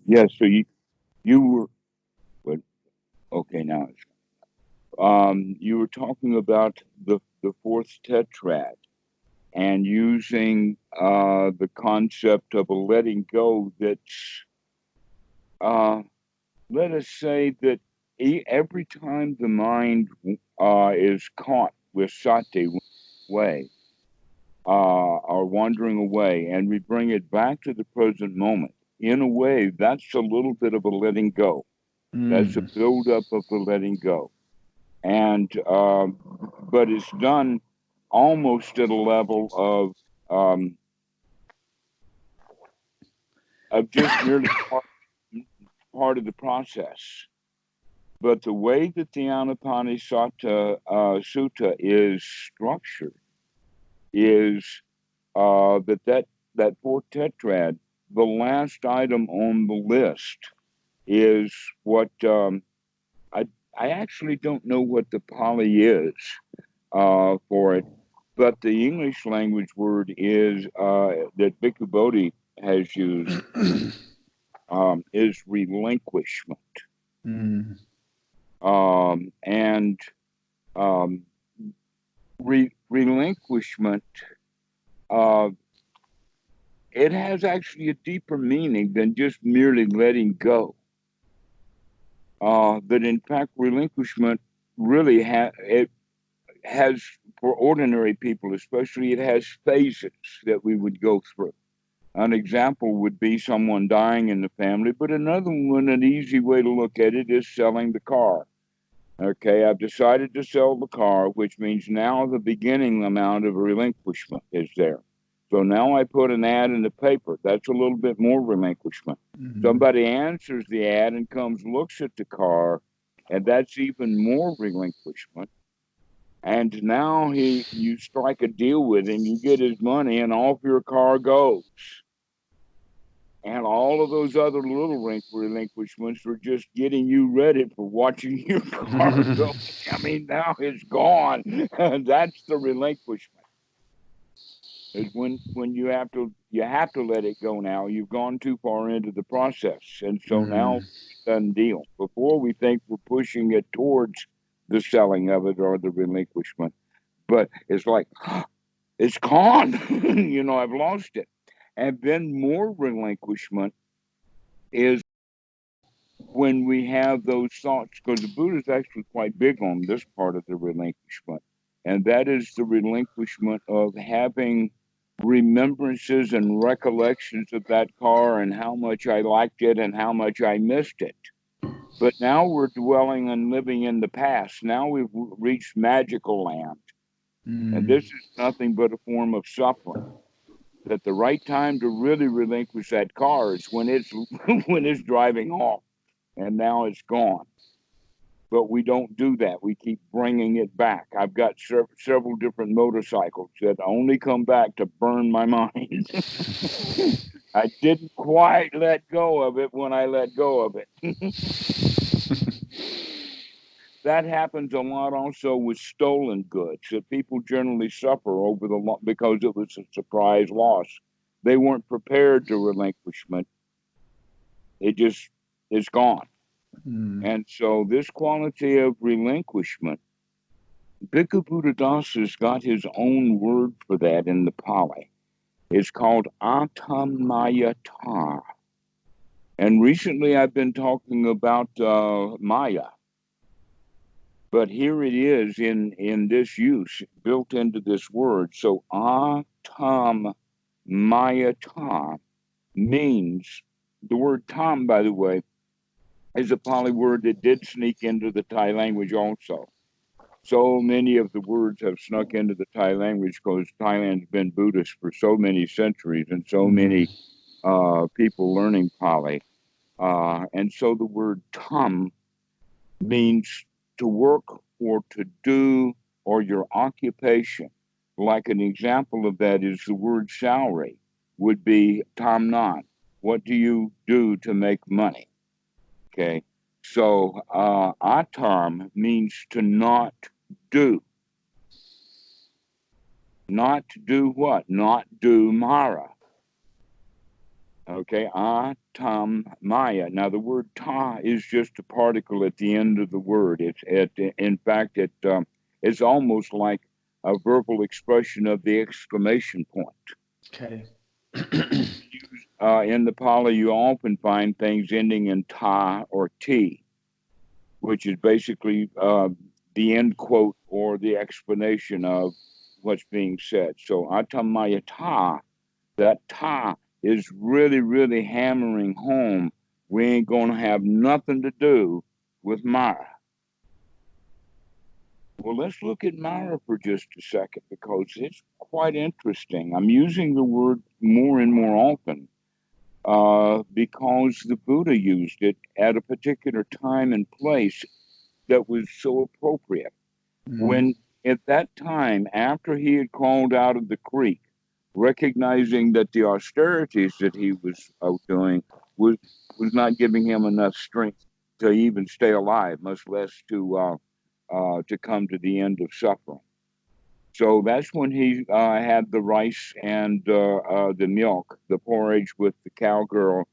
Yeah, so you were what? Okay, now you were talking about the fourth tetrad and using the concept of a letting go. That's uh, let us say that every time the mind is caught with sati way or wandering away, and we bring it back to the present moment. In a way, that's a little bit of a letting go. That's a Mm. buildup of the letting go. And but it's done almost at a level of just merely part of the process. But the way that the Anapanasati Sutta is structured is that fourth tetrad, the last item on the list is what I I actually don't know what the Pali is for it, but the English language word is that Bhikkhu Bodhi has used is relinquishment, Mm. and um, relinquishment. Uh, it has actually a deeper meaning than just merely letting go. That in fact, relinquishment really it has for ordinary people, especially, it has phases that we would go through. An example would be someone dying in the family, but another one, an easy way to look at it, is selling the car. Okay, I've decided to sell the car, which means now the beginning amount of relinquishment is there. So now I put an ad in the paper. That's a little bit more relinquishment. Mm. Somebody answers the ad and comes, looks at the car, and that's even more relinquishment. And now you strike a deal with him, you get his money, and off your car goes. And all of those other little relinquishments were just getting you ready for watching your car go. I mean, now it's gone. That's the relinquishment. Is when you have to let it go now. You've gone too far into the process, and so now Mm. it's a done deal. Before we think we're pushing it towards the selling of it or the relinquishment, but it's like it's gone. I've lost it. And then more relinquishment is when we have those thoughts, because the Buddha is actually quite big on this part of the relinquishment, and that is the relinquishment of having remembrances and recollections of that car and how much I liked it and how much I missed it. But now we're dwelling and living in the past. Now we've reached magical land, and Mm. this is nothing but a form of suffering. That the right time to really relinquish that car is when it's when it's driving off, and now it's gone. But we don't do that. We keep bringing it back. I've got several different motorcycles that only come back to burn my mind. I didn't quite let go of it when I let go of it. That happens a lot also with stolen goods. That people generally suffer over because it was a surprise loss. They weren't prepared to relinquishment. It just is gone. Mm. And so this quality of relinquishment, Bhikkhu Buddhadasa's got his own word for that in the Pali. It's called atamayata. And recently I've been talking about Maya, but here it is in this use built into this word. So atam mayata means the word tam, by the way, is a Pali word that did sneak into the Thai language also. So many of the words have snuck into the Thai language because Thailand's been Buddhist for so many centuries and so Mm. many people learning Pali. And so the word tam means to work or to do or your occupation. Like an example of that is the word salary would be tam nan. What do you do to make money? Okay. So atam means to not do. Not do what? Not do Mara. Okay, tam maya. Now the word ta is just a particle at the end of the word. In fact, it's almost like a verbal expression of the exclamation point. Okay. In the Pali, you often find things ending in ta or ti, which is basically the end quote or the explanation of what's being said. So atamaya ta, that ta is really, really hammering home. We ain't going to have nothing to do with Mara. Well, let's look at Mara for just a second because it's quite interesting. I'm using the word more and more often because the Buddha used it at a particular time and place that was so appropriate. Mm, When at that time, after he had crawled out of the creek, recognizing that the austerities that he was doing was was not giving him enough strength to even stay alive, much less to come to the end of suffering. So that's when he had the rice and the milk, the porridge with the cowgirl.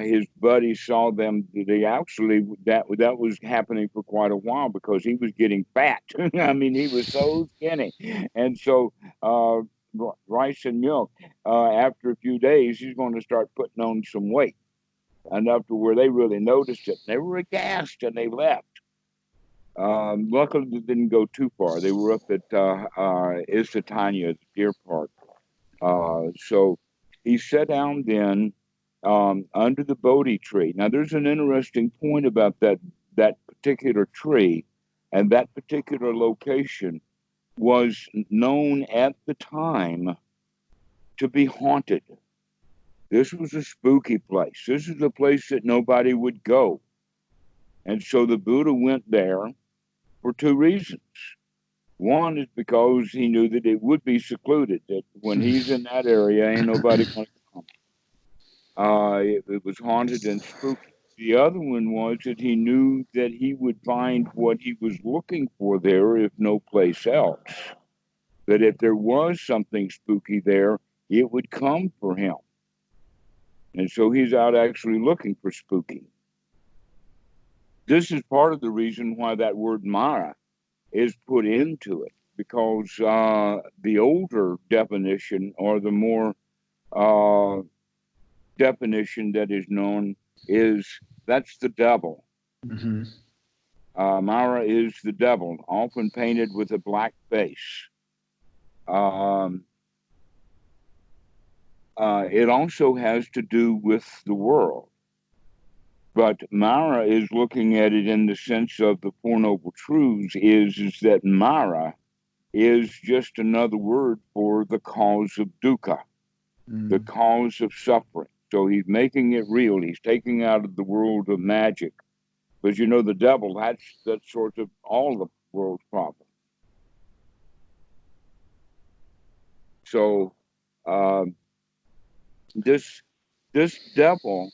His buddies saw them. They actually that was happening for quite a while because he was getting fat. I mean, he was so skinny, and so uh, rice and milk. After a few days, he's going to start putting on some weight enough to where they really noticed it. They were aghast and they left. Luckily, they didn't go too far. They were up at Isatanya, the deer park. So he sat down then under the Bodhi tree. Now, there's an interesting point about that particular tree, and that particular location was known at the time to be haunted. This was a spooky place. This is a place that nobody would go. And so the Buddha went there for two reasons. One is because he knew that it would be secluded, that when he's in that area, ain't nobody going to come. It was haunted and spooky. The other one was that he knew that he would find what he was looking for there, if no place else. That if there was something spooky there, it would come for him. And so he's out actually looking for spooky. This is part of the reason why that word Mara is put into it, because the older definition or the more uh, definition that is known is that's the devil. mm-hmm. Mara is the devil, often painted with a black face. Um, it also has to do with the world. But Mara is looking at it in the sense of the Four Noble Truths is that Mara is just another word for the cause of dukkha, the Mm, cause of suffering. So he's making it real. He's taking out of the world of magic. But you know, the devil, that's sort of all the world's problem. So um, this this devil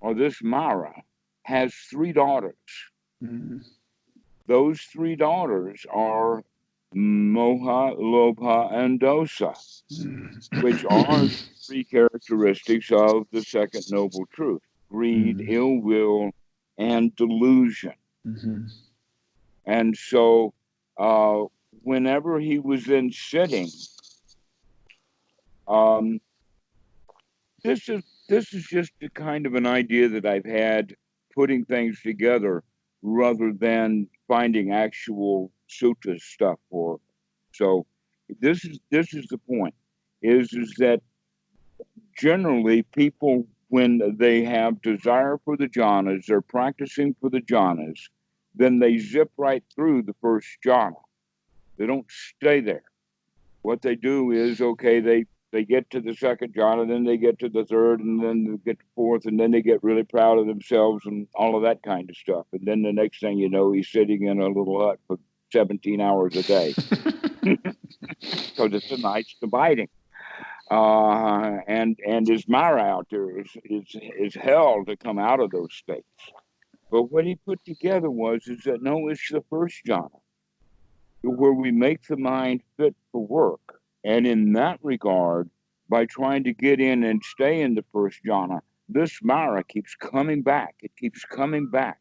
or this Mara has three daughters. mm, Those three daughters are Moha, Lobha, and Dosa, which are mm. three characteristics of the second noble truth: greed, Mm, ill will, and delusion. mhm, And so, uh, whenever he was then sitting, um, this is just a kind of an idea that I've had putting things together rather than finding actual sutta stuff for. So, this is the point: is that generally people when they have desire for the jhanas, they're practicing for the jhanas, then they zip right through the first jhana. They don't stay there. What they do is okay, they get to the second jhana, then they get to the third, and then they get to fourth, and then they get really proud of themselves and all of that kind of stuff. And then the next thing you know, he's sitting in a little hut for 17 hours a day because it's a night's abiding. And his Mara out there is hell to come out of those states. But what he put together is that no, it's the first jhana where we make the mind fit for work, and in that regard, by trying to get in and stay in the first jhana, this Mara keeps coming back. It keeps coming back.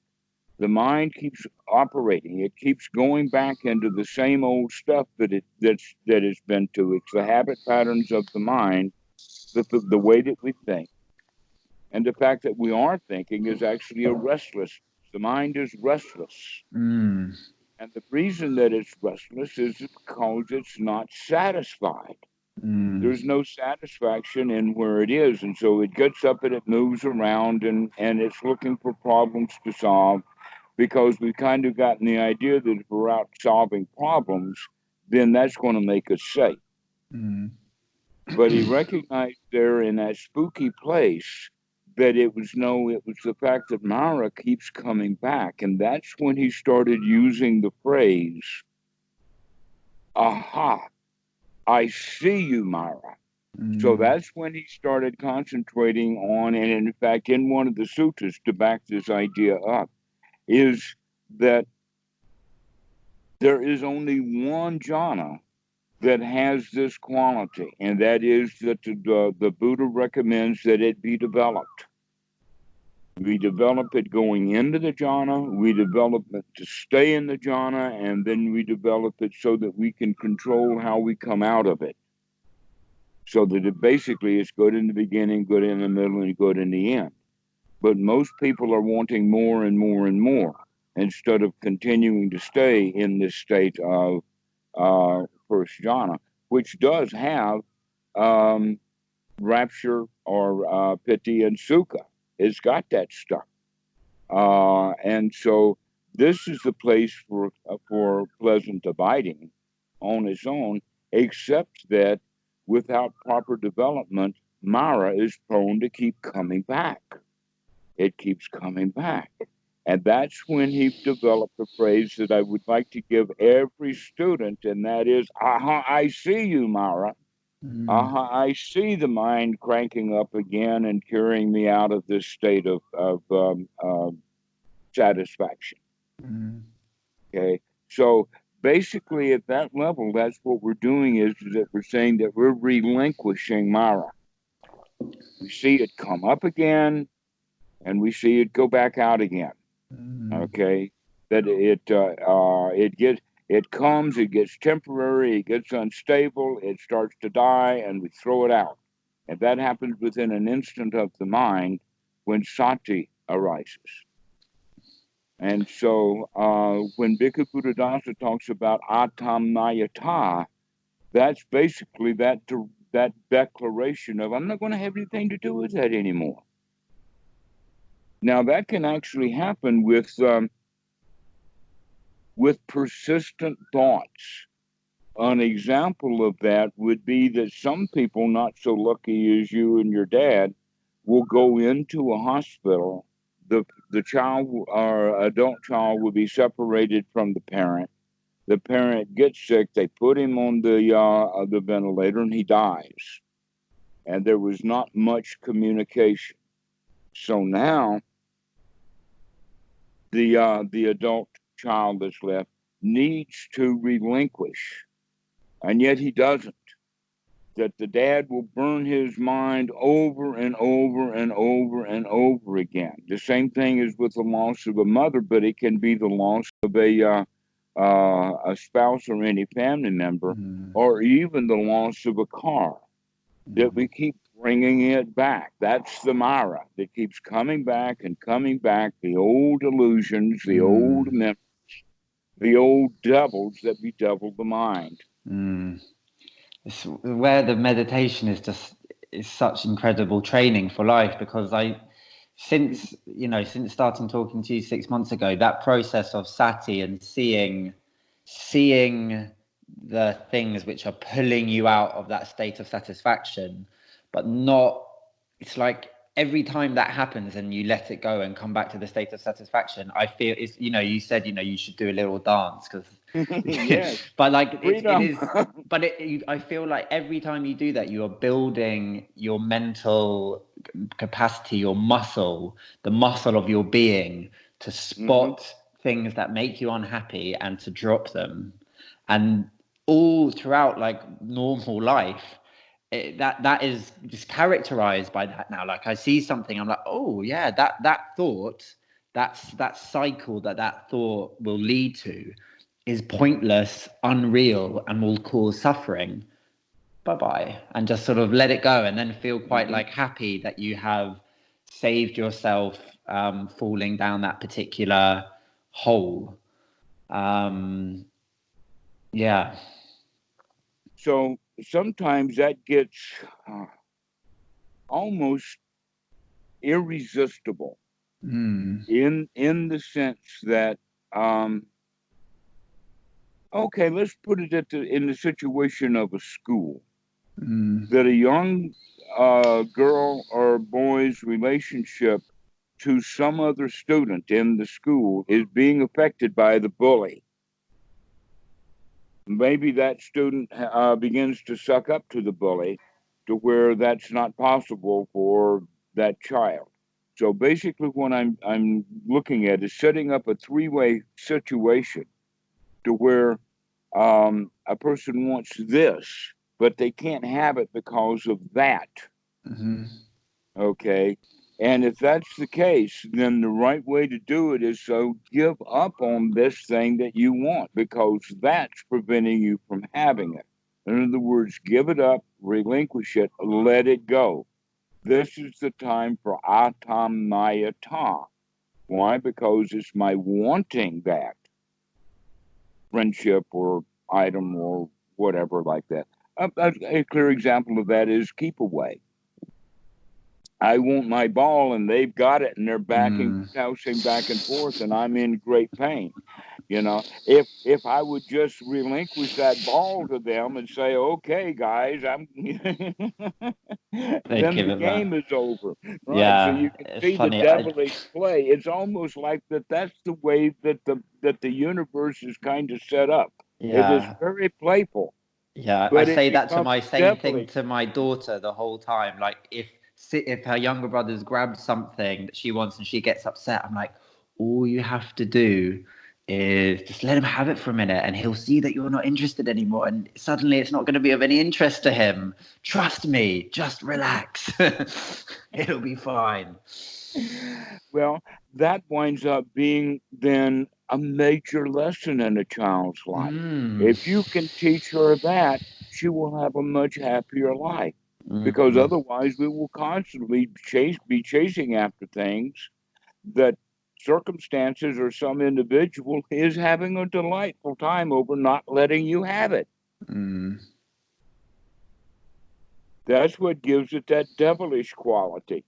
The mind keeps operating. It keeps going back into the same old stuff that it's been to. It's the habit patterns of the mind, the way that we think, and the fact that we are thinking is actually a restless. The mind is restless, Mm. and the reason that it's restless is because it's not satisfied. Mm. There's no satisfaction in where it is, and so it gets up and it moves around, and it's looking for problems to solve, because we've kind of gotten the idea that if we're out solving problems, then that's going to make us safe. Mm. But he recognized there in that spooky place that it was the fact that Mara keeps coming back. And that's when he started using the phrase, aha, I see you, Mara. So Mm. that's when he started concentrating on, and in fact, in one of the sutras to back this idea up, is that there is only one jhana that has this quality, and that is that the Buddha recommends that it be developed. We develop it going into the jhana, we develop it to stay in the jhana, and then we develop it so that we can control how we come out of it. So that it basically is good in the beginning, good in the middle, and good in the end. But most people are wanting more and more and more instead of continuing to stay in this state of first jhana, which does have um, rapture or piti and sukha. It's got that stuff. And so this is the place for pleasant abiding on its own, except that without proper development, Mara is prone to keep coming back. It keeps coming back. And that's when he developed a phrase that I would like to give every student, and that is, aha, I see you, Mara. Mm. Aha, I see the mind cranking up again and carrying me out of this state of satisfaction. Mm. Okay. So basically, at that level, that's what we're doing is that we're saying that we're relinquishing Mara. We see it come up again and we see it go back out again. Mm. Okay. That it comes, it gets temporary, it gets unstable, it starts to die, and we throw it out. And that happens within an instant of the mind when sati arises. And so when Bhikkhu Buddhadasa talks about atam nayata, that's basically that declaration of I'm not going to have anything to do with that anymore. Now that can actually happen with persistent thoughts. An example of that would be that some people, not so lucky as you and your dad, will go into a hospital. The child or adult child will be separated from the parent. The parent gets sick. They put him on the ventilator, and he dies. And there was not much communication. So now the adult child that's left needs to relinquish, and yet he doesn't. That the dad will burn his mind over and over and over and over again. The same thing is with the loss of a mother, but it can be the loss of a spouse or any family member, Mm. or even the loss of a car. That Mm. we keep bringing it back. That's the Mara that keeps coming back and coming back. The old illusions, the old Mm. memories, the old devils that bedevil the mind. Mm. It's where the meditation is such incredible training for life, because since starting talking to you 6 months ago, that process of sati and seeing the things which are pulling you out of that state of satisfaction, but not, it's like every time that happens and you let it go and come back to the state of satisfaction, I feel it's, you said, you should do a little dance because, Yes, but like it freedom. is, but I feel like every time you do that, you are building your mental capacity, your muscle, the muscle of your being to Hmm. spot things that make you unhappy and to drop them. And all throughout like normal life, that is just characterized by that now. Like I see something, I'm like, oh yeah, that thought, that cycle that thought will lead to is pointless, unreal, and will cause suffering. Bye-bye. And just sort of let it go, and then feel quite like happy that you have saved yourself falling down that particular hole. Yeah. So sometimes that gets almost irresistible in the sense that okay, let's put it in the situation of a school, that a young girl or boy's relationship to some other student in the school is being affected by the bully. Maybe that student begins to suck up to the bully to where that's not possible for that child. So basically what I'm looking at is setting up a three-way situation to where a person wants this, but they can't have it because of that. Okay. And if that's the case, then the right way to do it is so give up on this thing that you want because that's preventing you from having it. In other words, give it up, relinquish it, let it go. This is the time for atam mayata. Why? Because it's my wanting that friendship or item or whatever like that. A clear example of that is keep away. I want my ball and they've got it and they're bouncing back and forth and I'm in great pain. You know, if I would just relinquish that ball to them and say, okay, guys, I'm They'd then give the it back. game is over. Right. So Yeah, you can it's see the funny. devilish play. It's almost like that's the way that the universe is kind of set up. It is Yeah, very playful, yeah. I but it say that to becomes my same thing devilish. to my daughter the whole time. Like if her younger brother's grabbed something that she wants and she gets upset, I'm like, all you have to do is just let him have it for a minute, and he'll see that you're not interested anymore, and suddenly it's not going to be of any interest to him. Trust me, just relax. It'll be fine. Well, that winds up being then a major lesson in a child's life. If you can teach her that, she will have a much happier life. Because otherwise, we will constantly be chasing after things that circumstances or some individual is having a delightful time over not letting you have it. That's what gives it that devilish quality.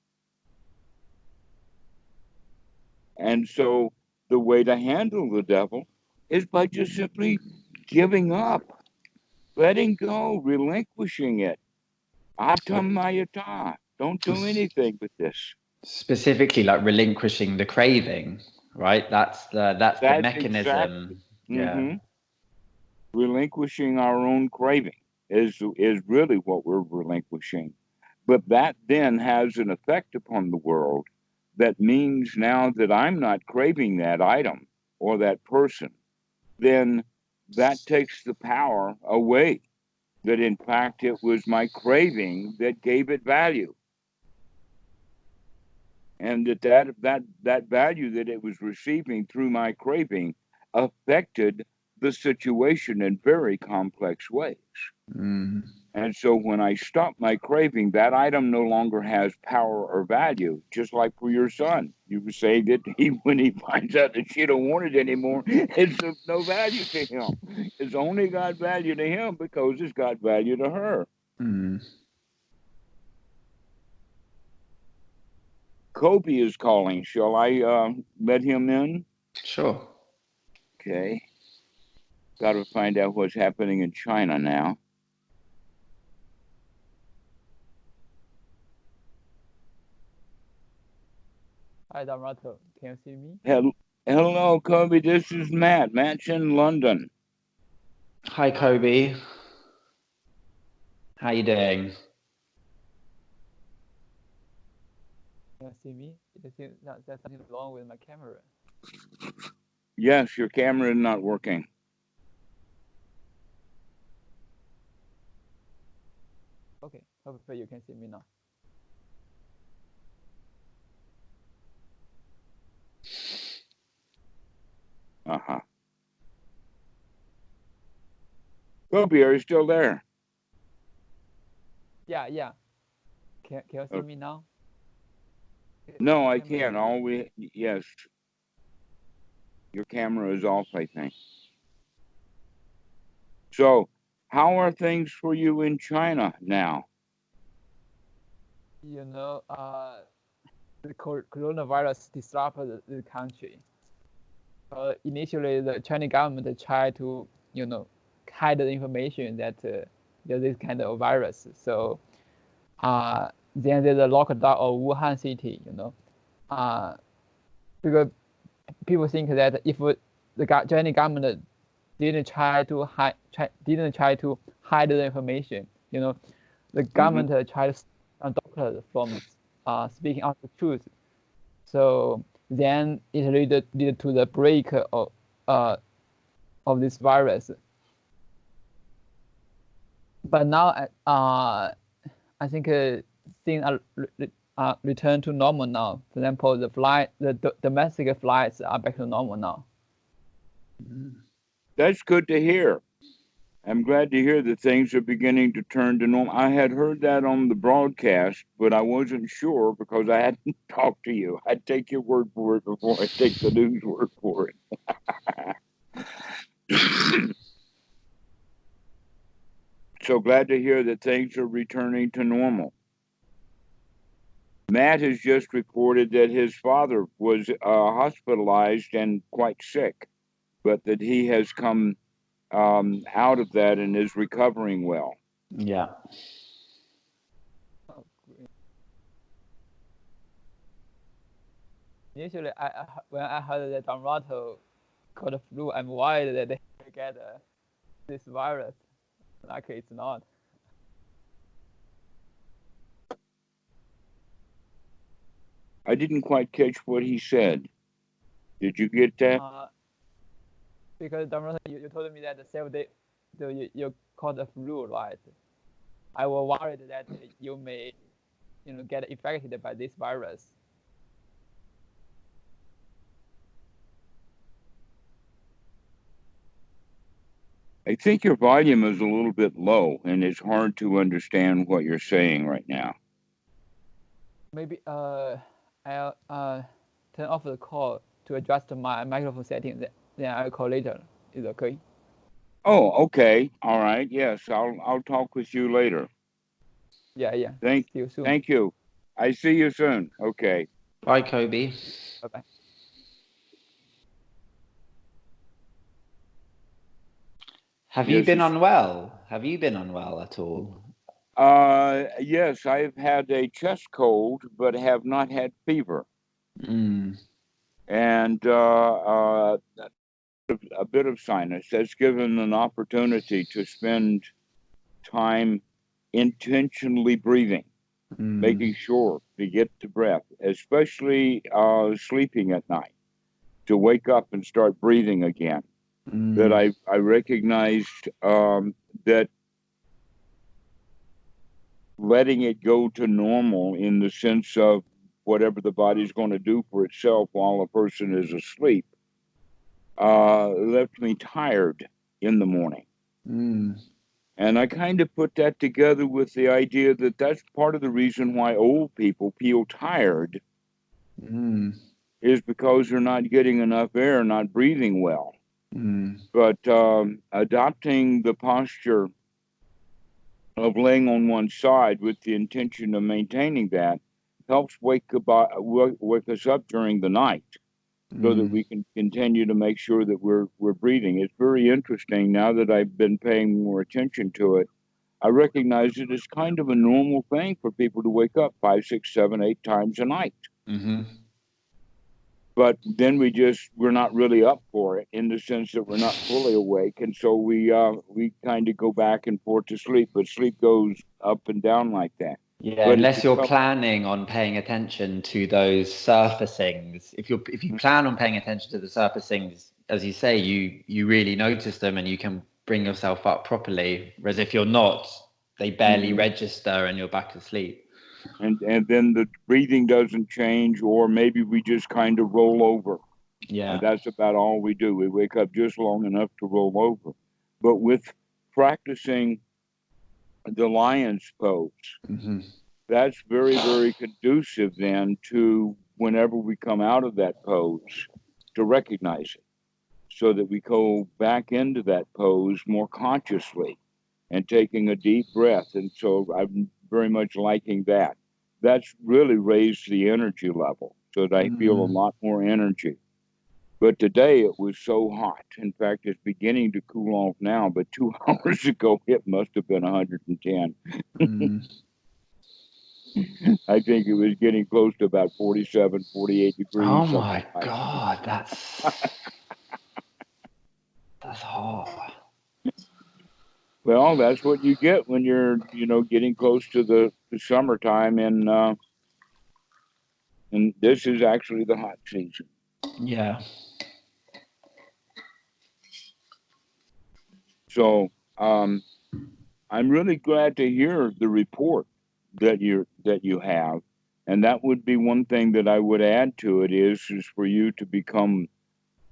And so the way to handle the devil is by just simply giving up, letting go, relinquishing it. Atam mayata. Don't do anything with this. Specifically, like relinquishing the craving, right? That's the That's exactly. mechanism. Yeah. hmm Relinquishing our own craving is really what we're relinquishing. But that then has an effect upon the world that means now that I'm not craving that item or that person, then that takes the power away. That in fact it was my craving that gave it value. And that value that it was receiving through my craving affected the situation in very complex ways. And so when I stop my craving, that item no longer has power or value. Just like for your son, you were saying that when he finds out that she don't want it anymore, it's of no value to him. It's only got value to him because it's got value to her. Kobe is calling. Shall I let him in? Sure. Okay. Got to find out what's happening in China now. Hi, Dhammarato. Can you see me? Hello, Kobe. This is Matt. Matt's in London. Hi, Kobe. How you doing? Can you see me? It seems that there's something wrong with my camera. Yes, your camera is not working. Okay. Hopefully you can see me now. Uh-huh. Kobe, are you still there? Yeah. Can you see me now? No, I Can we- can't. Yes. Your camera is off, I think. So, how are things for you in China now? You know, the coronavirus disrupted the country. Initially, the Chinese government tried to, hide the information that there's this kind of virus. So, then there's a lockdown of Wuhan city. Because people think that if the Chinese government didn't try to hide the information, the government tried to stop doctors from speaking out the truth. So then it led to the break of this virus. But now I think things are returned to normal now. For example, the domestic flights are back to normal now. That's good to hear. I'm glad to hear that things are beginning to turn to normal. I had heard that on the broadcast, but I wasn't sure because I hadn't talked to you. I'd take your word for it before I take the news word for it. So glad to hear that things are returning to normal. Matt has just reported that his father was hospitalized and quite sick, but that he has come out of that and is recovering well. Yeah. Initially, when I heard that Dhammarato caught the flu, I'm worried that they get this virus. Luckily, it's not. I didn't quite catch what he said. Did you get that? Because Dhammarato, you told me that the same day you caught the flu, right? I was worried that you may, get infected by this virus. I think your volume is a little bit low and it's hard to understand what you're saying right now. Maybe I'll turn off the call to adjust my microphone settings. Then I'll call later. Is it okay? Oh, okay. All right. Yes, I'll talk with you later. Yeah. See you soon. Thank you. I see you soon. Okay. Bye, Kobe. Bye-bye. Have you been unwell? Have you been unwell at all? Yes, I've had a chest cold, but have not had fever. And a bit of sinus. That's given an opportunity to spend time intentionally breathing, making sure to get the breath, especially sleeping at night, to wake up and start breathing again. That I recognized that letting it go to normal in the sense of whatever the body's going to do for itself while a person is asleep left me tired in the morning. And I kind of put that together with the idea that that's part of the reason why old people feel tired is because they're not getting enough air, not breathing well. But adopting the posture of laying on one side with the intention of maintaining that helps wake us up during the night so that we can continue to make sure that we're breathing. It's very interesting now that I've been paying more attention to it. I recognize it as kind of a normal thing for people to wake up 5, 6, 7, 8 times a night. But then we're not really up for it in the sense that we're not fully awake, and so we kind of go back and forth to sleep. But sleep goes up and down like that. Yeah, but unless you're planning on paying attention to those surfacings. If you plan on paying attention to the surfacings, as you say, you really notice them and you can bring yourself up properly. Whereas if you're not they barely register and you're back asleep. And then the breathing doesn't change, or maybe we just kind of roll over. Yeah. And that's about all we do. We wake up just long enough to roll over. But with practicing the lion's pose, that's very, very conducive then to whenever we come out of that pose to recognize it, so that we go back into that pose more consciously and taking a deep breath. And so I'm very much liking that. That's really raised the energy level so that I feel a lot more energy. But today it was so hot. In fact, it's beginning to cool off now, but 2 hours ago it must have been 110. I think it was getting close to about 47, 48 degrees. Oh my God, that's hot. Well, that's what you get when you're, getting close to the summertime, and this is actually the hot season. Yeah. So I'm really glad to hear the report that you have, and that would be one thing that I would add to it is for you to become,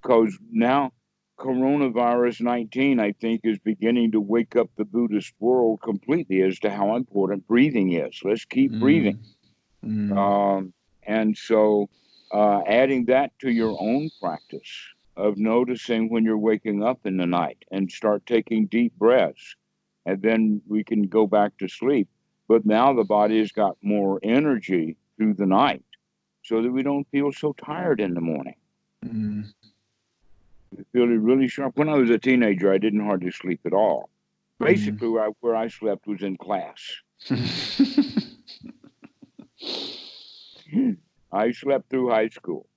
because now coronavirus 19, I think, is beginning to wake up the Buddhist world completely as to how important breathing is. Let's keep breathing. And so adding that to your own practice of noticing when you're waking up in the night and start taking deep breaths, and then we can go back to sleep. But now the body has got more energy through the night so that we don't feel so tired in the morning. We feel really sharp. When I was a teenager, I didn't hardly sleep at all. Basically, where I slept was in class. I slept through high school.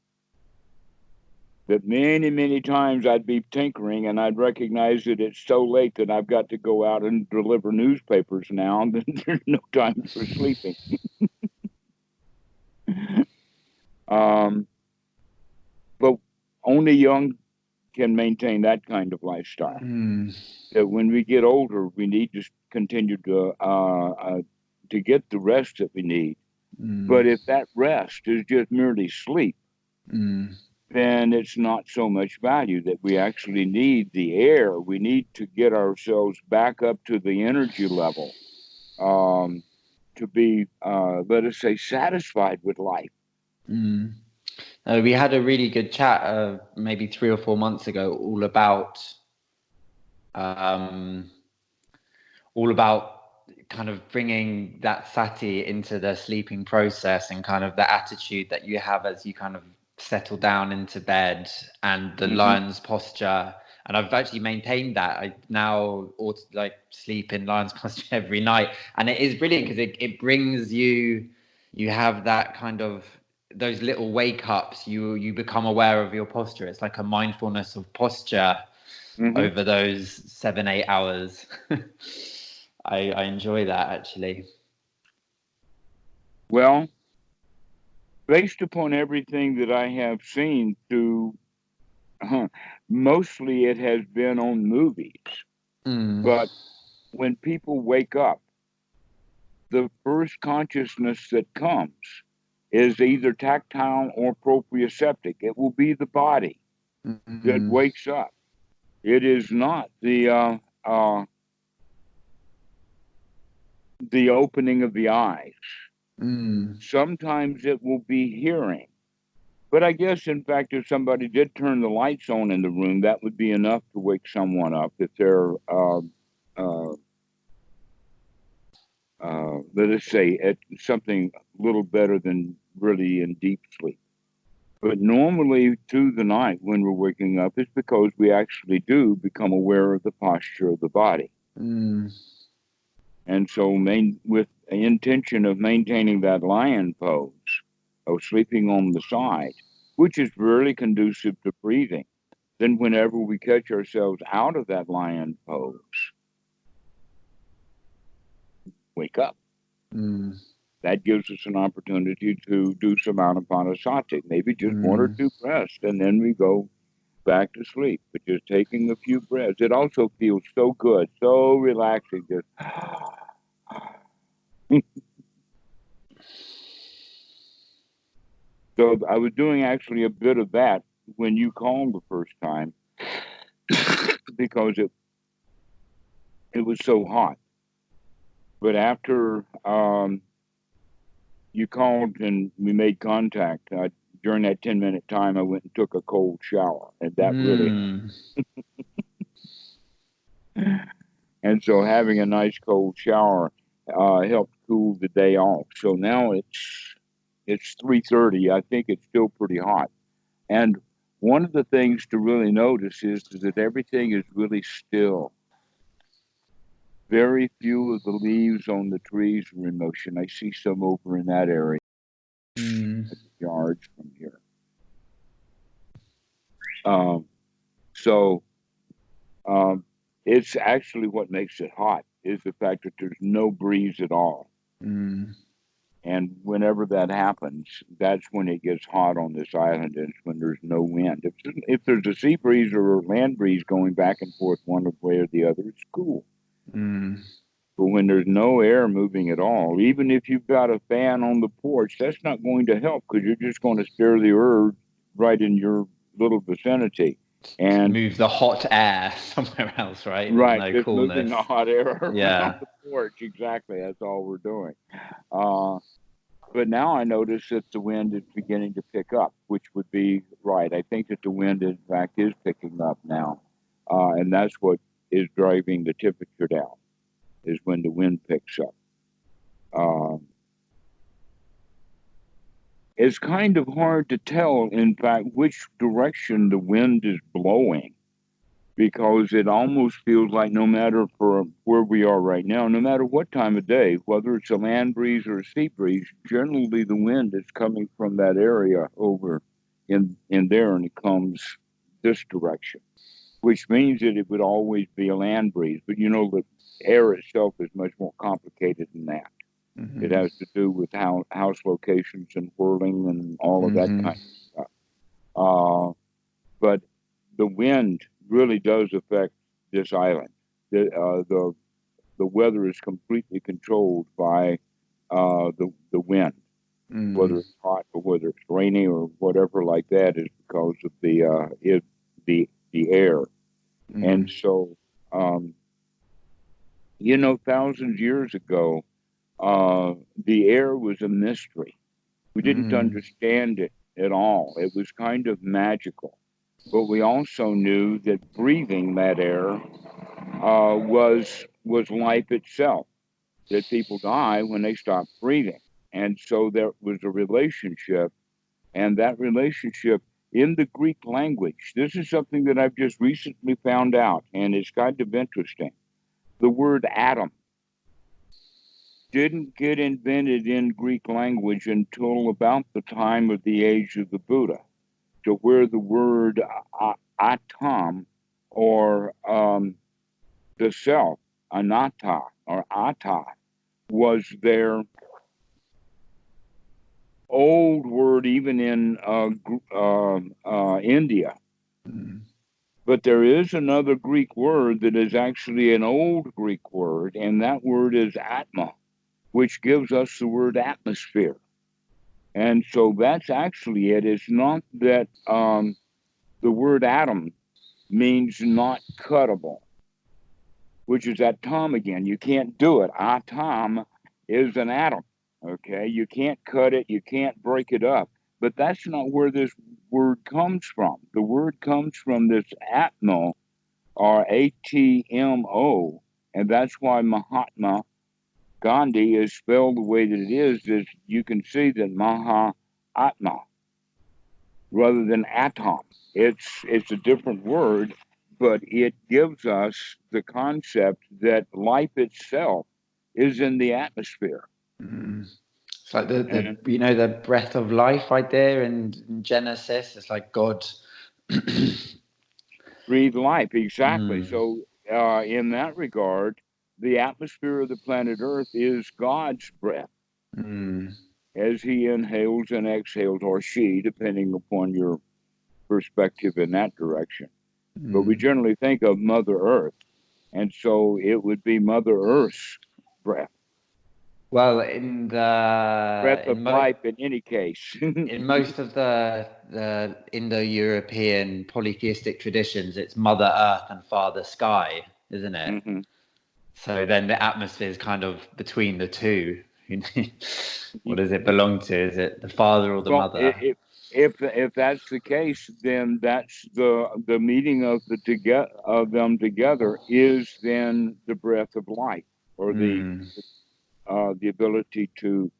That many, many times I'd be tinkering and I'd recognize that it's so late that I've got to go out and deliver newspapers now, and there's no time for sleeping. But only young can maintain that kind of lifestyle. That when we get older, we need to continue to get the rest that we need. But if that rest is just merely sleep, then it's not so much value. That we actually need the air. We need to get ourselves back up to the energy level to be, let us say, satisfied with life. We had a really good chat maybe 3 or 4 months ago all about kind of bringing that sati into the sleeping process, and kind of the attitude that you have as you kind of settle down into bed, and the lion's posture. And I've actually maintained that. I now sleep in lion's posture every night, and it is brilliant because it brings you have that kind of those little wake ups. You become aware of your posture. It's like a mindfulness of posture over those 7-8 hours. I enjoy that, actually. Well, based upon everything that I have seen through, mostly it has been on movies. But when people wake up, the first consciousness that comes is either tactile or proprioceptive. It will be the body that wakes up. It is not the opening of the eyes. Sometimes it will be hearing. But I guess, in fact, if somebody did turn the lights on in the room, that would be enough to wake someone up if they're, let us say, at something a little better than really in deep sleep. But normally through the night when we're waking up, it's because we actually do become aware of the posture of the body. And so with the intention of maintaining that lion pose, of sleeping on the side, which is really conducive to breathing, then whenever we catch ourselves out of that lion pose, wake up. That gives us an opportunity to do some anapanasati, maybe just 1 or 2 breaths, and then we go back to sleep. But just taking a few breaths, it also feels so good, so relaxing. Just So I was doing actually a bit of that when you called the first time because it was so hot. But after you called and we made contact, during that 10-minute time, I went and took a cold shower, and that really. And so having a nice cold shower helped cool the day off. So now it's 3:30. I think it's still pretty hot. And one of the things to really notice is that everything is really still. Very few of the leaves on the trees are in motion. I see some over in that area, yards from here. So it's actually what makes it hot is the fact that there's no breeze at all. And whenever that happens, that's when it gets hot on this island. Is when there's no wind. If there's a sea breeze or a land breeze going back and forth one way or the other, it's cool. But when there's no air moving at all, even if you've got a fan on the porch, that's not going to help because you're just going to stir the earth right in your little vicinity. And move the hot air somewhere else, right? Right, There's no just coolness. moving the hot air around Yeah. the porch. Exactly, that's all we're doing. But now I notice that the wind is beginning to pick up, which would be right. I think that the wind, in fact, is picking up now. And that's what is driving the temperature down, is when the wind picks up. It's kind of hard to tell, in fact, which direction the wind is blowing, because it almost feels like no matter for where we are right now, no matter what time of day, whether it's a land breeze or a sea breeze, generally the wind is coming from that area over in there, and it comes this direction, which means that it would always be a land breeze. But the air itself is much more complicated than that. It has to do with house locations and whirling and all of that kind of stuff. But the wind really does affect this island. The weather is completely controlled by the wind. Whether it's hot or whether it's rainy or whatever like that is because of the air. And so thousands of years ago, the air was a mystery. We didn't understand it at all. It was kind of magical. But we also knew that breathing that air was life itself, that people die when they stop breathing. And so there was a relationship, and that relationship in the Greek language, this is something that I've just recently found out, and it's kind of interesting. The word atom didn't get invented in Greek language until about the time of the age of the Buddha, to where the word atom, or the self, anatta or atta, was their old word even in India. But there is another Greek word that is actually an old Greek word, and that word is atma, which gives us the word atmosphere. And so that's actually it. It's not that the word atom means not cuttable, which is that tom again. You can't do it. Atom is an atom, okay? You can't cut it. You can't break it up. But that's not where this word comes from. The word comes from this atmo, or ATMO, and that's why Mahatma Gandhi is spelled the way that it is you can see that Mahatma rather than atom. It's a different word, but it gives us the concept that life itself is in the atmosphere. It's like the breath of life idea in Genesis. It's like God breathe life, exactly. So in that regard, the atmosphere of the planet Earth is God's breath as he inhales and exhales, or she, depending upon your perspective in that direction. But we generally think of Mother Earth, and so it would be Mother Earth's breath. Well, in Breath of in life in any case. in most of the Indo-European polytheistic traditions, it's Mother Earth and Father Sky, isn't it? Mm-hmm. So then the atmosphere is kind of between the two. What does it belong to? Is it the father or the Well, mother? if that's the case, then that's the meeting of them together is then the breath of life, or the ability to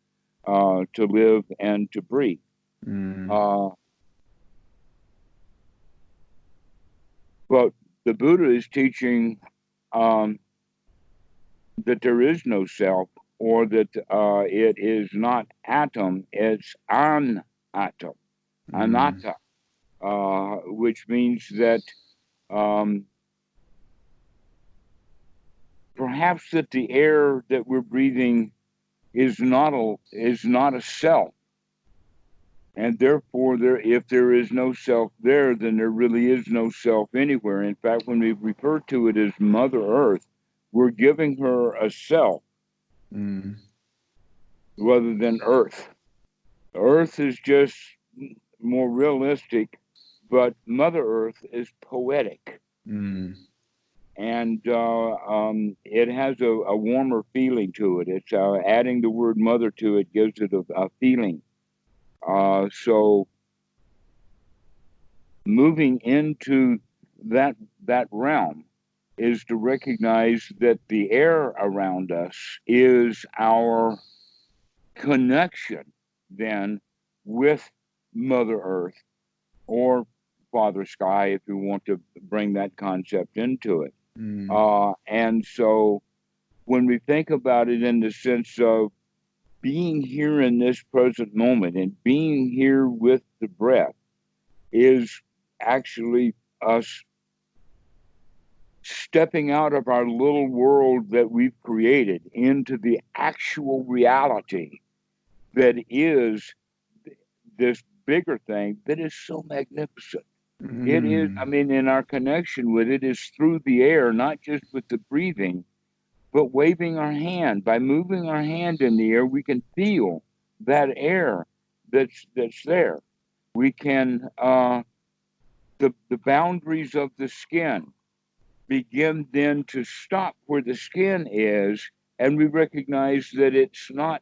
live and to breathe. Uh, but the Buddha is teaching that there is no self, or that it is not atom, it's an atom, anatta, which means that perhaps that the air that we're breathing is not a self, and therefore if there is no self there, then there really is no self anywhere. In fact, when we refer to it as Mother Earth, we're giving her a self rather than Earth. Earth is just more realistic, but Mother Earth is poetic. And it has a warmer feeling to it. It's adding the word mother to it gives it a feeling. So moving into that realm is to recognize that the air around us is our connection then with Mother Earth, or Father Sky, if you want to bring that concept into it. And so when we think about it in the sense of being here in this present moment and being here with the breath is actually us stepping out of our little world that we've created into the actual reality that is this bigger thing that is so magnificent. It is, I mean, in our connection with it is through the air, not just with the breathing, but waving our hand. By moving our hand in the air, we can feel that air that's there. We can, the boundaries of the skin begin then to stop where the skin is, and we recognize that it's not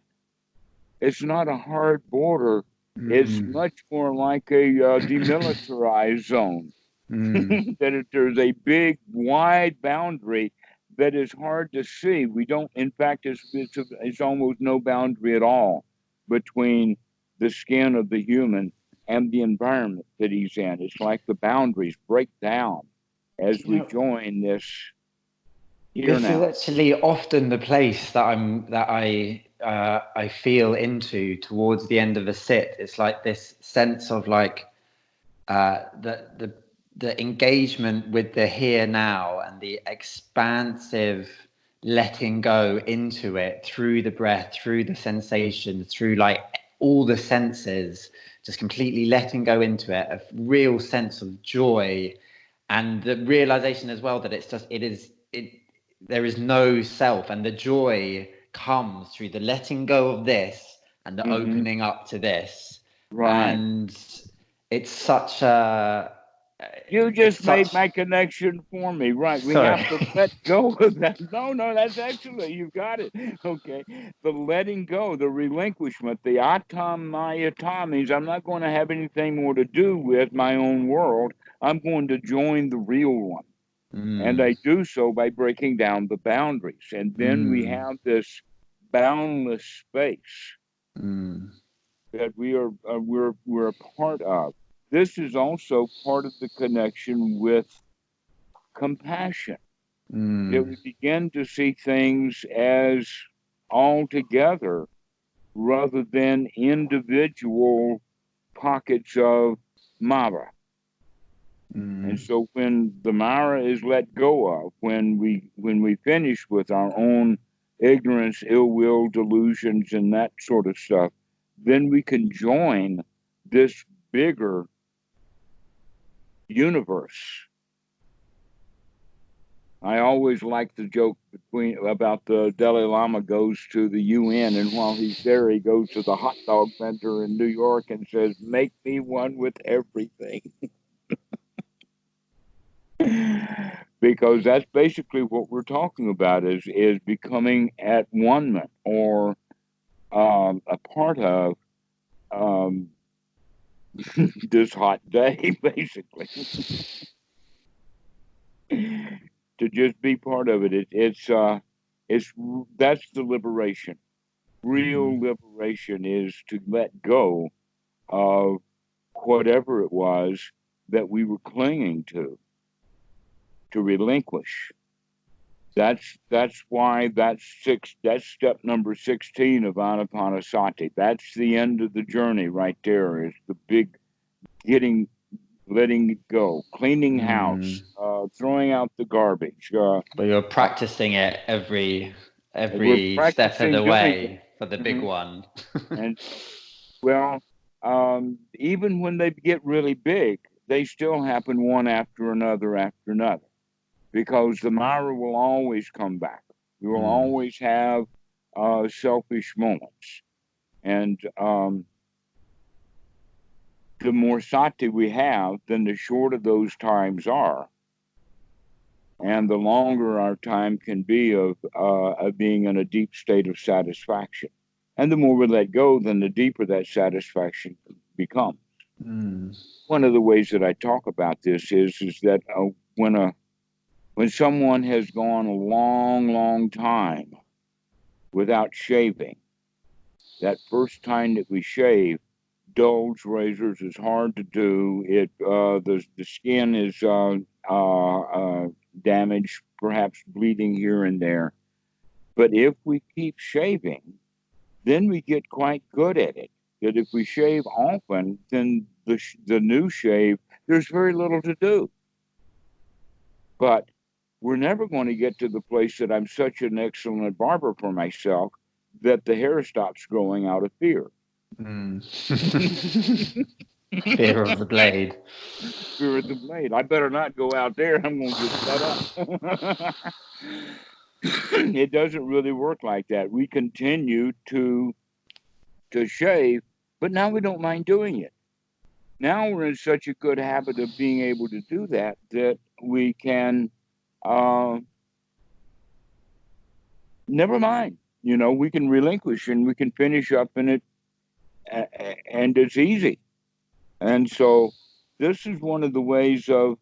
a hard border. It's much more like a demilitarized zone. That there's a big, wide boundary that is hard to see. We don't, in fact, it's almost no boundary at all between the skin of the human and the environment that he's in. It's like the boundaries break down as we join this here This is now. actually often the place that I feel into towards the end of a sit. It's like this sense of like the engagement with the here now and the expansive letting go into it through the breath, through the sensations, through like all the senses, just completely letting go into it, a real sense of joy, and the realization as well that there is no self, and the joy comes through the letting go of this and the opening up to this. Right. And it's such a You just made my connection for me. Right. We Sorry. have to let go of that. No, that's excellent. You got it. Okay. The letting go, the relinquishment, the atam mayatam means I'm not going to have anything more to do with my own world. I'm going to join the real one. And I do so by breaking down the boundaries. And then we have this boundless space that we're a part of. This is also part of the connection with compassion, that we begin to see things as all together rather than individual pockets of Mara. And so when the Mara is let go of, when we finish with our own ignorance, ill will, delusions, and that sort of stuff, then we can join this bigger universe. I always like the joke about the Dalai Lama goes to the UN, and while he's there, he goes to the hot dog vendor in New York and says, "Make me one with everything," because that's basically what we're talking about is becoming at one or a part of um, this hot day, basically. To just be part of it. It's that's the liberation. Real liberation is to let go of whatever it was that we were clinging to relinquish. That's why that's step number 16 of Anapanasati. That's the end of the journey right there. Is the big getting letting it go, cleaning house, throwing out the garbage. But you're practicing it We're every step of practicing the doing it. way for the big one. And well, even when they get really big, they still happen one after another, because the Mara will always come back. We will always have selfish moments. And the more sati we have, then the shorter those times are. And the longer our time can be of being in a deep state of satisfaction. And the more we let go, then the deeper that satisfaction becomes. One of the ways that I talk about this is that when someone has gone a long, long time without shaving, that first time that we shave, Dole's razors is hard to do. The skin is damaged, perhaps bleeding here and there. But if we keep shaving, then we get quite good at it. That if we shave often, then the new shave, there's very little to do. But we're never going to get to the place that I'm such an excellent barber for myself that the hair stops growing out of fear. Fear of the blade. Fear of the blade. I better not go out there. I'm going to get cut up. It doesn't really work like that. We continue to shave, but now we don't mind doing it. Now we're in such a good habit of being able to do that we can never mind. We can relinquish and we can finish up in it, and it's easy. And so this is one of the ways of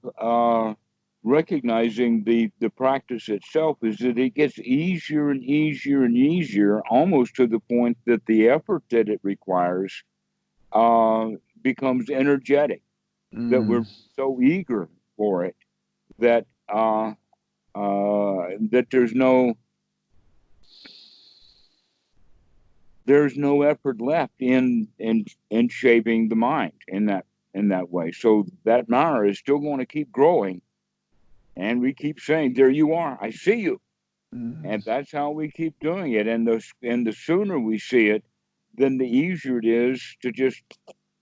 recognizing the practice itself, is that it gets easier and easier and easier, almost to the point that the effort that it requires becomes energetic, that we're so eager for it that that there's no effort left in shaping the mind in that way. So that Mara is still going to keep growing, and we keep saying, "There you are, I see you," and that's how we keep doing it. And the sooner we see it, then the easier it is to just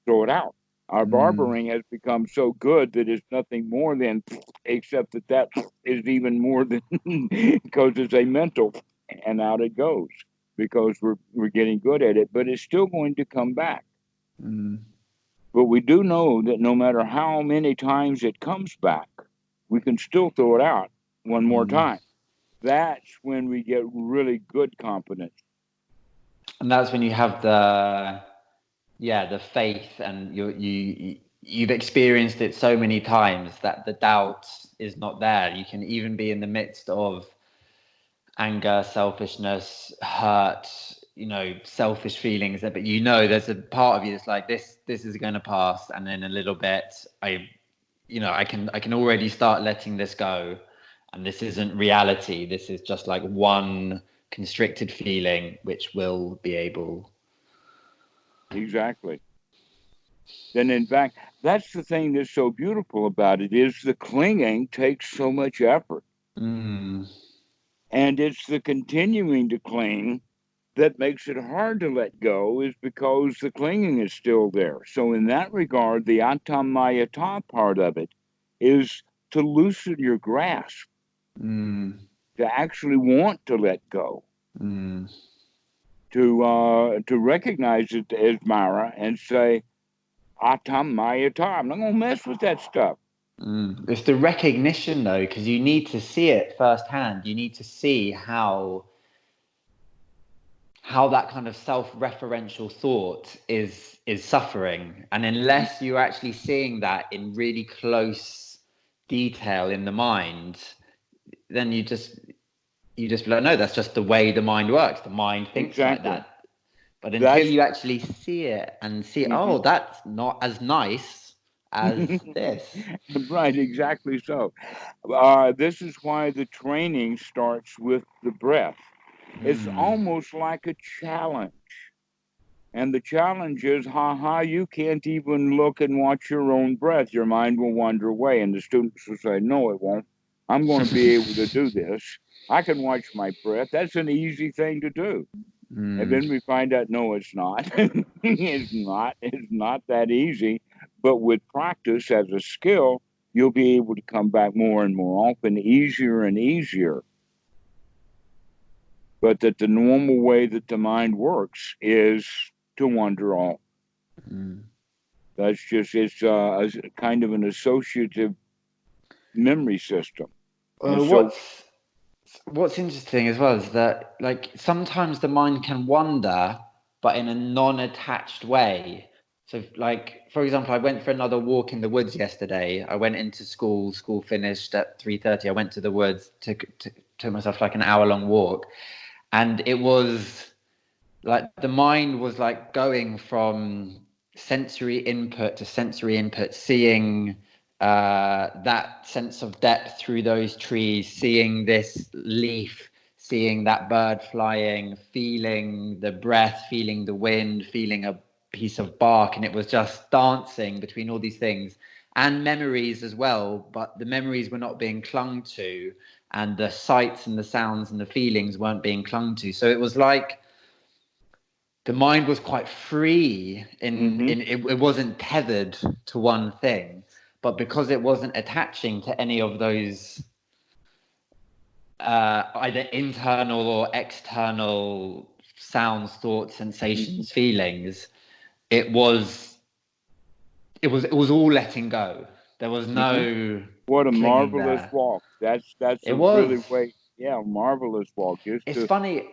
throw it out. Our barbering has become so good that it's nothing more than, except that is even more than, because it's a mental, and out it goes, because we're getting good at it, but it's still going to come back. But we do know that no matter how many times it comes back, we can still throw it out one more time. That's when we get really good confidence. And that's when you have the faith, and you've experienced it so many times that the doubt is not there. You can even be in the midst of anger, selfishness, hurt, selfish feelings, but there's a part of you that's like, this is going to pass, and then a little bit I can already start letting this go, and this isn't reality. This is just like one constricted feeling which will be able. Exactly. Then, in fact, that's the thing that's so beautiful about it, is the clinging takes so much effort. And it's the continuing to cling that makes it hard to let go, is because the clinging is still there. So in that regard, the atammayata part of it is to loosen your grasp, to actually want to let go, to recognize it as Mara and say, Atam Mayata. I'm not going to mess with that stuff. It's the recognition, though, because you need to see it firsthand. You need to see how that kind of self-referential thought is suffering, and unless you're actually seeing that in really close detail in the mind, then you just be like, no, that's just the way the mind works. The mind thinks like that. But until you actually see it and see, oh, that's not as nice as this. Right, exactly so. This is why the training starts with the breath. It's almost like a challenge. And the challenge is, you can't even look and watch your own breath. Your mind will wander away. And the students will say, no, it won't. I'm going to be able to do this. I can watch my breath. That's an easy thing to do. And then we find out, no, it's not. It's not that easy. But with practice as a skill, you'll be able to come back more and more often, easier and easier. But that the normal way that the mind works is to wander off. That's just, it's a kind of an associative memory system. What's interesting as well is that, like, sometimes the mind can wander, but in a non-attached way. So, like, for example, I went for another walk in the woods yesterday. I went into school finished at 3:30. I went to the woods, took myself like an hour-long walk. And it was like the mind was like going from sensory input to sensory input, seeing that sense of depth through those trees, seeing this leaf, seeing that bird flying, feeling the breath, feeling the wind, feeling a piece of bark. And it was just dancing between all these things and memories as well. But the memories were not being clung to, and the sights and the sounds and the feelings weren't being clung to. So it was like the mind was quite free it wasn't tethered to one thing, but because it wasn't attaching to any of those either internal or external sounds, thoughts, sensations, feelings, it was all letting go. There was no what a marvelous there. walk. That's It a was really way. Yeah, marvelous walk. It's funny.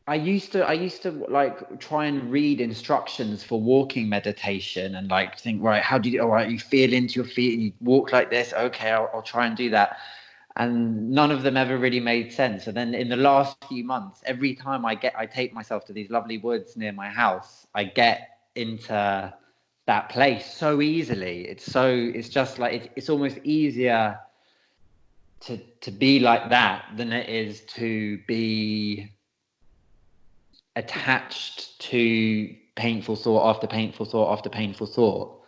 I used to like try and read instructions for walking meditation and like think, right, how do you, all right, you feel into your feet and you walk like this. Okay, I'll try and do that. And none of them ever really made sense. And then in the last few months, every time I take myself to these lovely woods near my house, I get into that place so easily. It's just like, it's almost easier to be like that than it is to be attached to painful thought after painful thought after painful thought.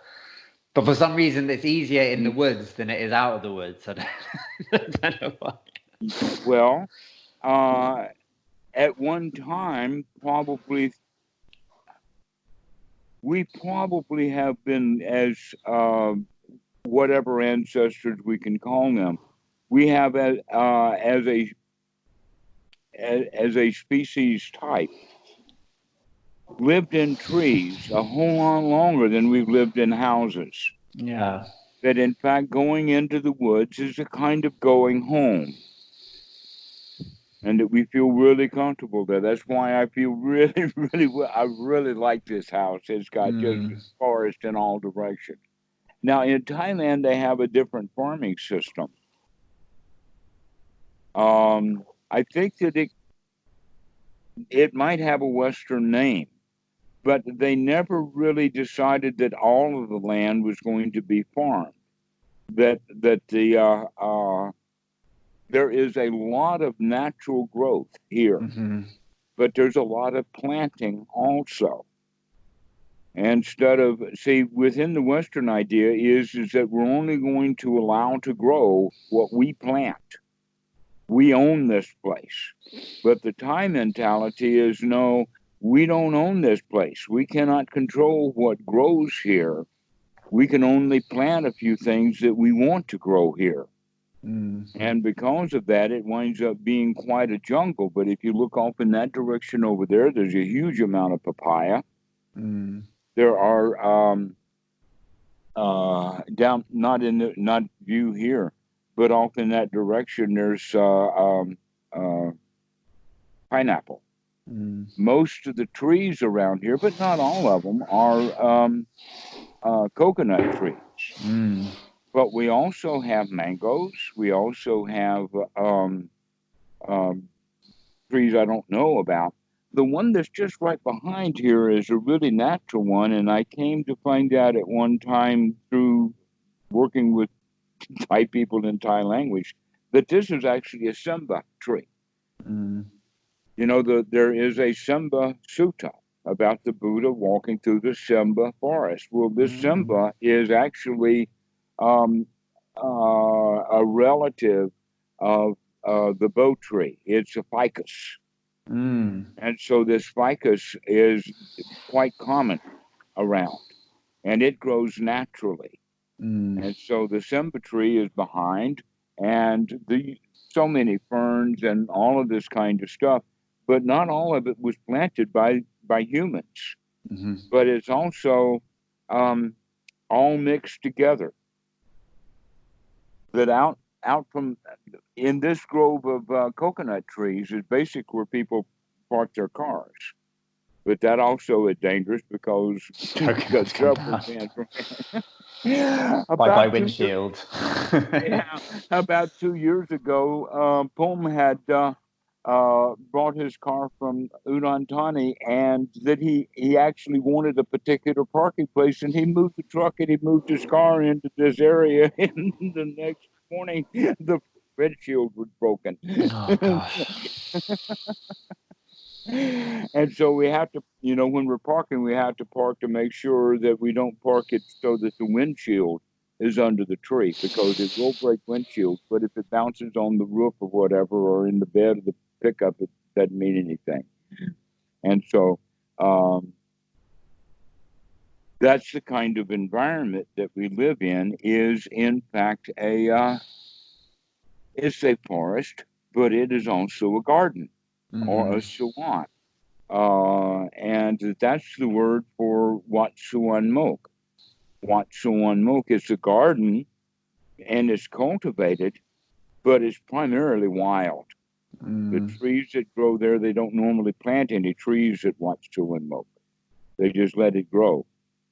But for some reason, it's easier in the woods than it is out of the woods. I don't know why. Well, at one time, we probably have been, as whatever ancestors we can call them, we have as a species type lived in trees a whole lot longer than we've lived in houses. Yeah. That in fact, going into the woods is a kind of going home. And that we feel really comfortable there. That's why I feel really, really well. I really like this house. It's got just forest in all directions. Now, in Thailand, they have a different farming system. I think that it might have a Western name, but they never really decided that all of the land was going to be farmed. That there is a lot of natural growth here, but there's a lot of planting also. Instead of, within the Western idea is that we're only going to allow to grow what we plant. We own this place. But the Thai mentality is, no, we don't own this place. We cannot control what grows here. We can only plant a few things that we want to grow here. And because of that, it winds up being quite a jungle. But if you look off in that direction over there, there's a huge amount of papaya. There are down not view here, but off in that direction, there's pineapple. Most of the trees around here, but not all of them, are coconut trees. But we also have mangoes. We also have trees I don't know about. The one that's just right behind here is a really natural one, and I came to find out at one time through working with Thai people in Thai language that this is actually a Sangha tree. You know, there is a Sangha sutta about the Buddha walking through the Sangha forest. Well, this Sangha is actually a relative of the bo tree. It's a ficus. And so this ficus is quite common around, and it grows naturally. And so the Sangha tree is behind, and so many ferns and all of this kind of stuff, but not all of it was planted by humans. But it's also all mixed together. That out from in this grove of coconut trees is basically where people park their cars. But that also is dangerous because by windshield. About 2 years ago, Pom had brought his car from Udon Thani, and that he actually wanted a particular parking place, and he moved the truck and he moved his car into this area, and the next morning the windshield was broken. Oh gosh. And so we have to, when we're parking, we have to park to make sure that we don't park it so that the windshield is under the tree, because it will break windshields. But if it bounces on the roof or whatever, or in the bed of the pickup, it doesn't mean anything. And so that's the kind of environment that we live in, is in fact it's a forest, but it is also a garden or a salon. And that's the word for Wat Suan Mok. Wat Suan Mok is a garden, and it's cultivated, but it's primarily wild. The trees that grow there, they don't normally plant any trees at Wat Suan Mok. They just let it grow.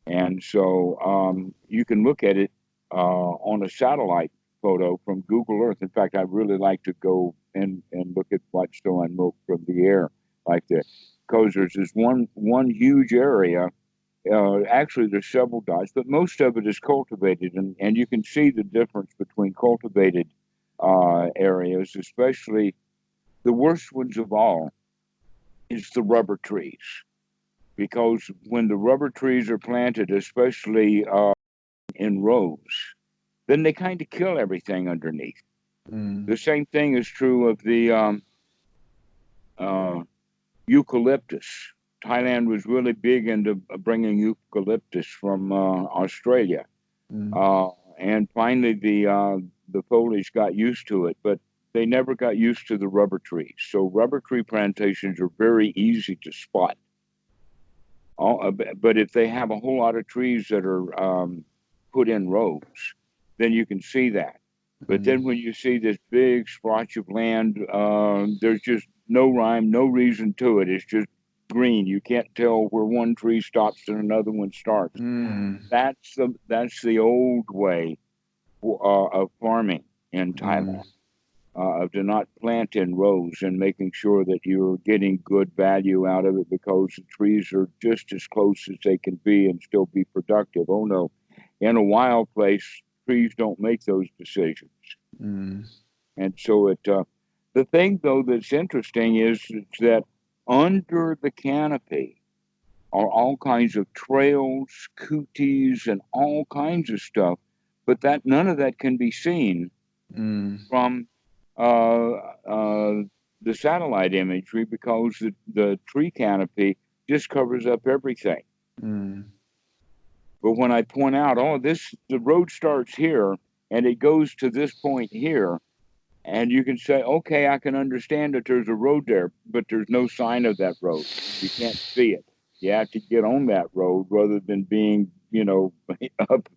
And so you can look at it on a satellite photo from Google Earth. In fact, I'd really like to go and look at Wat Suan Mok from the air like that. Because there's this one huge area. Actually, there's several dots, but most of it is cultivated, and you can see the difference between cultivated areas, especially the worst ones of all is the rubber trees. Because when the rubber trees are planted, especially in rows, then they kind of kill everything underneath. The same thing is true of the eucalyptus. Thailand was really big into bringing eucalyptus from Australia, and finally the foliage got used to it, but they never got used to the rubber trees. So rubber tree plantations are very easy to spot. But if they have a whole lot of trees that are put in rows, then you can see that. But then when you see this big splotch of land, there's just no rhyme, no reason to it. It's just green. You can't tell where one tree stops and another one starts. That's the old way of farming in Thailand, of to not plant in rows and making sure that you're getting good value out of it, because the trees are just as close as they can be and still be productive. Oh no, in a wild place, trees don't make those decisions. And so the thing though that's interesting is that under the canopy are all kinds of trails, cooties, and all kinds of stuff, but that none of that can be seen from the satellite imagery, because the tree canopy just covers up everything. But when I point out, the road starts here, and it goes to this point here, and you can say, okay, I can understand that there's a road there, but there's no sign of that road. You can't see it. You have to get on that road rather than being, up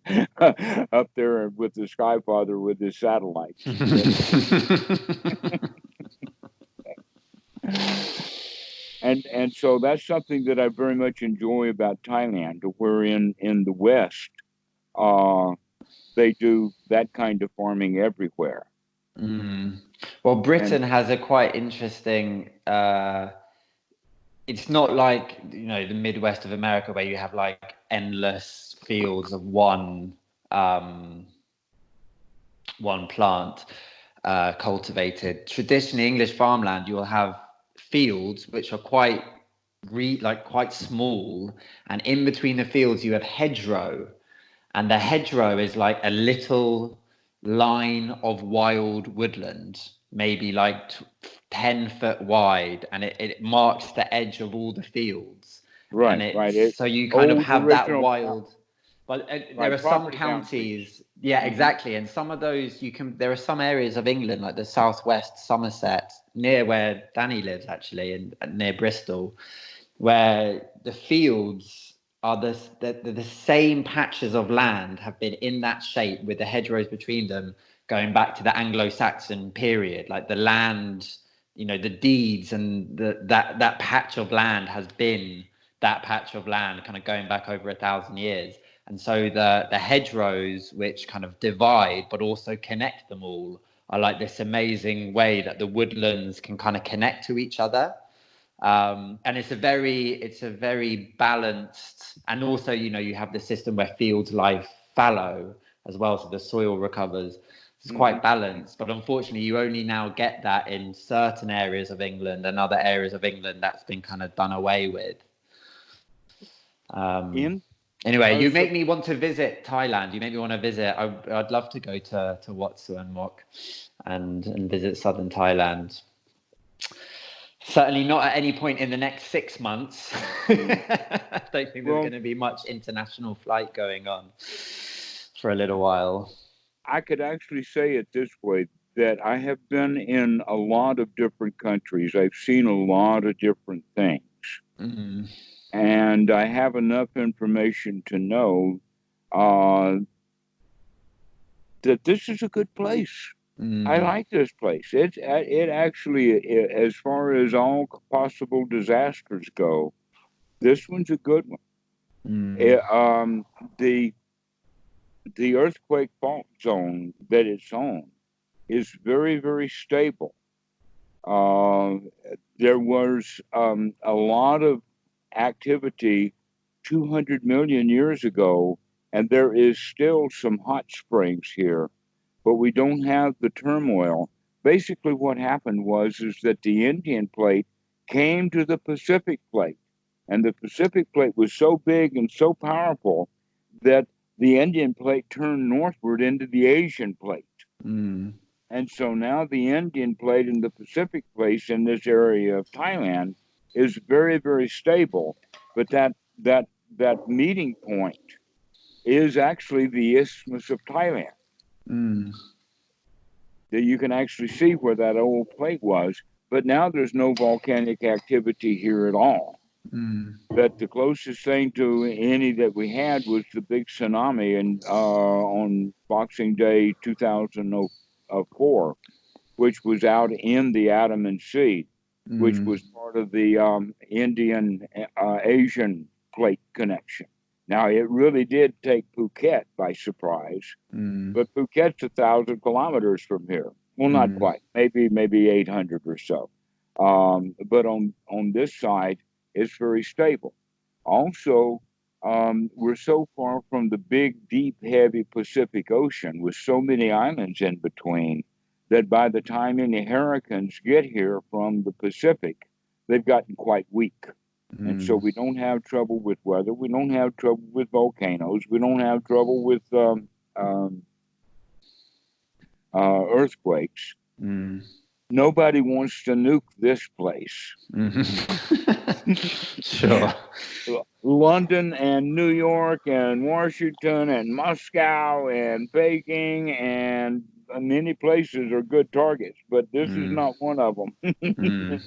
up there with the Skyfather with his satellites. And so that's something that I very much enjoy about Thailand, where in the West, uh, they do that kind of farming everywhere. Well, And Britain has a quite interesting. It's not like the Midwest of America where you have like endless fields of one plant cultivated. Traditionally, English farmland, you will have fields which are quite quite small, and in between the fields you have hedgerow, and the hedgerow is like a little line of wild woodland, maybe like 10 foot wide, and it marks the edge of all the fields. And right, it's it so you kind of old have that original, wild. But there right, are some property boundaries. counties, yeah, Hmm. exactly, and some of those there are some areas of England like the southwest Somerset, near where Danny lives actually, and near Bristol, where the fields are the same patches of land have been in that shape with the hedgerows between them, going back to the Anglo-Saxon period. Like the land, the deeds and that patch of land has been that patch of land, kind of going back over 1,000 years. And so the hedgerows, which kind of divide but also connect them all, are like this amazing way that the woodlands can kind of connect to each other. And it's a very balanced, and also you have the system where fields lie fallow as well, so the soil recovers. It's Hmm. quite balanced, but unfortunately you only now get that in certain areas of England, and other areas of England that's been kind of done away with. In Anyway, you so make me want to visit Thailand. You make me want to visit. I'd love to go to Wat Suan and visit southern Thailand. Certainly not at any point in the next 6 months. I don't think there's well, going to be much international flight going on for a little while. I could actually say it this way, that I have been in a lot of different countries. I've seen a lot of different things. Mm. And I have enough information to know uh, that this is a good place. I Mm. like this place. It actually, as far as all possible disasters go, this one's a good one. Mm. It, the earthquake fault zone that it's on is very, very stable. Uh, there was a lot of activity 200 million years ago, and there is still some hot springs here, but we don't have the turmoil. Basically, what happened was is that the Indian plate came to the Pacific plate, and the Pacific plate was so big and so powerful that the Indian plate turned northward into the Asian plate. Mm. And so now the Indian plate and the Pacific plate in this area of Thailand is very, very stable. But that meeting point is actually the Isthmus of Thailand. Mm. That you can actually see where that old plate was. But now there's no volcanic activity here at all. Mm. That the closest thing to any that we had was the big tsunami on Boxing Day 2004, which was out in the Andaman Sea, which Mm. was part of the Indian Asian plate connection. Now, it really did take Phuket by surprise, Mm. but Phuket's 1,000 kilometers from here. Well, not Mm. quite, maybe 800 or so. But on this side, it's very stable. Also, we're so far from the big, deep, heavy Pacific Ocean with so many islands in between that by the time any hurricanes get here from the Pacific, they've gotten quite weak. And so Mm. we don't have trouble with weather. We don't have trouble with volcanoes. We don't have trouble with um, earthquakes. Mm. nobody wants to nuke this place. Sure. London and New York and Washington and Moscow and Peking and many places are good targets, but this is not one of them.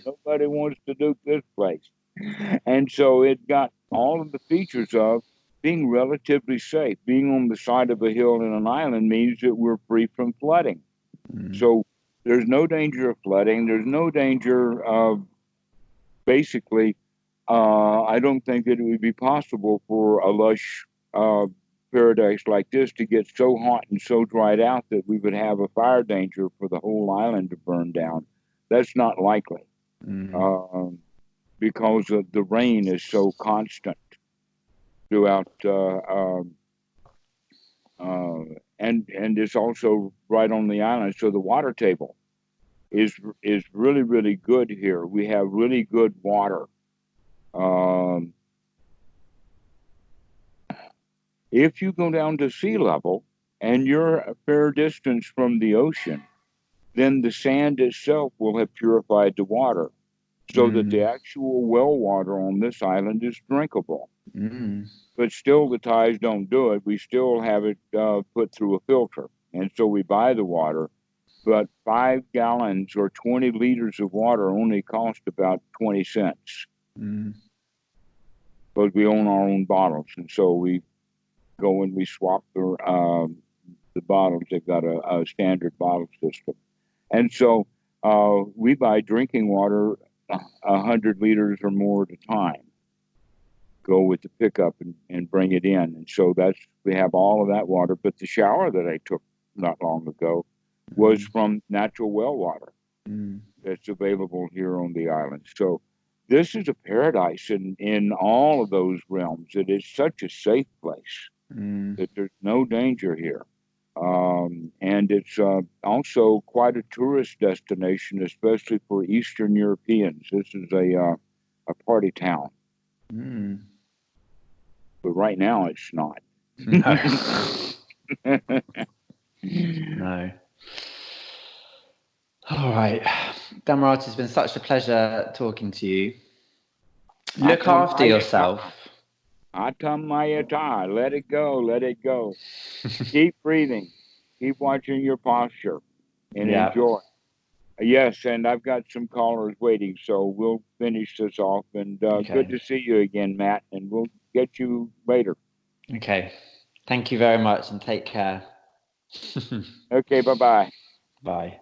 Nobody wants to nuke this place. And so it got all of the features of being relatively safe. Being on the side of a hill in an island means that we're free from flooding. So there's no danger of flooding. There's no danger of basically, I don't think that it would be possible for a lush paradise like this to get so hot and so dried out that we would have a fire danger for the whole island to burn down. That's not likely because the rain is so constant throughout, and it's also right on the island. So the water table is really, really good here. We have really good water. If you go down to sea level and you're a fair distance from the ocean, then the sand itself will have purified the water so that the actual well water on this island is drinkable. But still, the tides don't do it. We still have it put through a filter. And so we buy the water, but 5 gallons or 20 liters of water only cost about 20 cents. Because we own our own bottles. And so we go and we swap the bottles. They've got a standard bottle system. And so we buy drinking water 100 liters or more at a time. Go with the pickup and bring it in. And so we have all of that water. But the shower that I took not long ago was from natural well water that's available here on the island. So this is a paradise in all of those realms. It is such a safe place that there's no danger here. And it's also quite a tourist destination, especially for Eastern Europeans. This is a party town. But right now it's not. No. All right. Dhammarato, it's been such a pleasure talking to you. Look after yourself. Atamayata. Let it go. Let it go. Keep breathing. Keep watching your posture and enjoy. Yes, and I've got some callers waiting, so we'll finish this off. And good to see you again, Matt, and we'll get you later. Okay. Thank you very much and take care. Okay, bye-bye. Bye.